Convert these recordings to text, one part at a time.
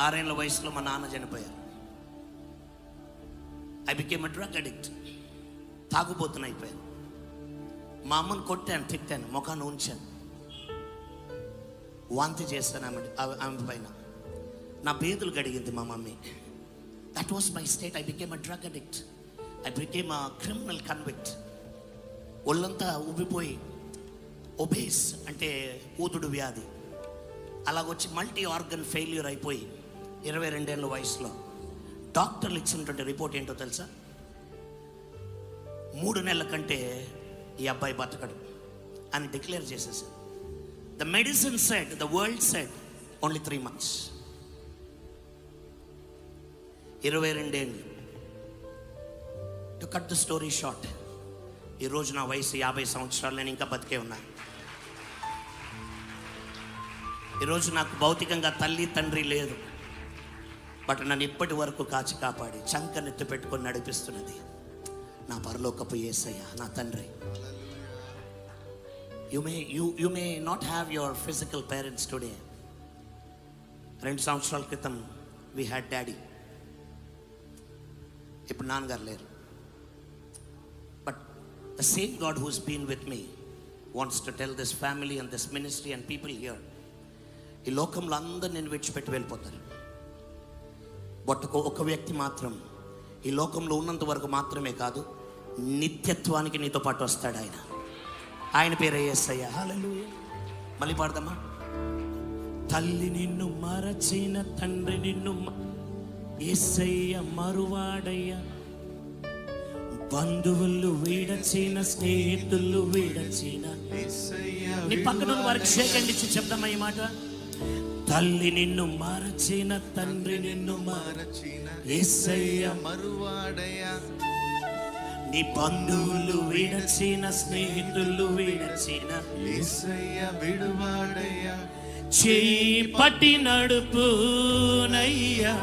6 ఏళ్ల వయసులో మా నాన్న చనిపోయారు. I became a drug addict. తాగుబోతున్న అయిపోయాను. మా అమ్మను కొట్టాను, తిట్టాను, ముఖాన్ని ఉంచాను, వాంతి చేస్తాను ఆమె పైన. నా బేదులు గడిగింది మా mummy. That was my state. I became a drug addict. I became a criminal convict. ఒళ్ళంతా ఉబ్బిపోయి, ఒబేస్ అంటే ఊదుడు వ్యాధి, అలాగొచ్చి మల్టీ ఆర్గన్ ఫెయిల్యూర్ అయిపోయి 22 ఏళ్ళ వయసులో డాక్టర్లు ఇచ్చినటువంటి రిపోర్ట్ ఏంటో తెలుసా? 3 నెలల కంటే ఈ అబ్బాయి బతకడు అని డిక్లేర్ చేసేసారు. The medicine said, the world said only 3 months. 22 ఏళ్ళు. To cut the story short, ఈరోజు నా వయసు 50 సంవత్సరాలు, నేను ఇంకా బతికే ఉన్నా. ఈరోజు నాకు భౌతికంగా తల్లి తండ్రి లేదు, బట్ నన్ను ఇప్పటి వరకు కాచి కాపాడి చంకనెత్తి పెట్టుకొని నడిపిస్తున్నది నా పరలోకపు యేసయ్య, నా తండ్రి. You may not have your physical parents today. 2 సంవత్సరాల క్రితం we had daddy. ఇప్పుడు నాన్నగారు లేరు. But the same God who's been with me wants to tell this family and this ministry and people here, ఈ లోకంలో అందరూ నేను విడిచిపెట్టి వెళ్ళిపోతారు, బట్ ఒక వ్యక్తి మాత్రం ఈ లోకంలో ఉన్నంత వరకు మాత్రమే కాదు, నిత్యత్వానికి నీతో పాటు వస్తాడు. ఆయన పేరు యేసయ్య. హల్లెలూయా. మళ్ళీ పాడదామా? తల్లి నిన్ను మరచిన, తండ్రి నిన్ను యేసయ్య మరువాడయ్యా, బంధువులు వీడచిన, స్నేహితులు వీడచిన. నీ పక్కన వారికి షేక్ ఇచ్చి చెప్దామా ఈ మాట? తల్లి నిన్ను మరచిన, తండ్రి నిన్ను మరచిన, యేసయ్య మరువాడయ్యా, నీ బంధువులు వీడచిన, స్నేహితులు వీడచిన, యేసయ్య విడువాడయ్యా, చేయి పట్టి నడుపునయ్యా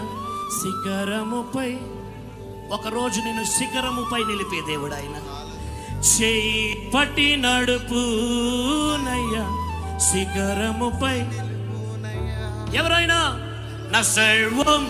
శిఖరముపై. ఒకరోజు నేను శిఖరముపై నిలిపే దేవుడు ఆయన. చేయి పట్టి నడుపునయ్యా శిఖరముపై. ఎవరైనా నా సర్వం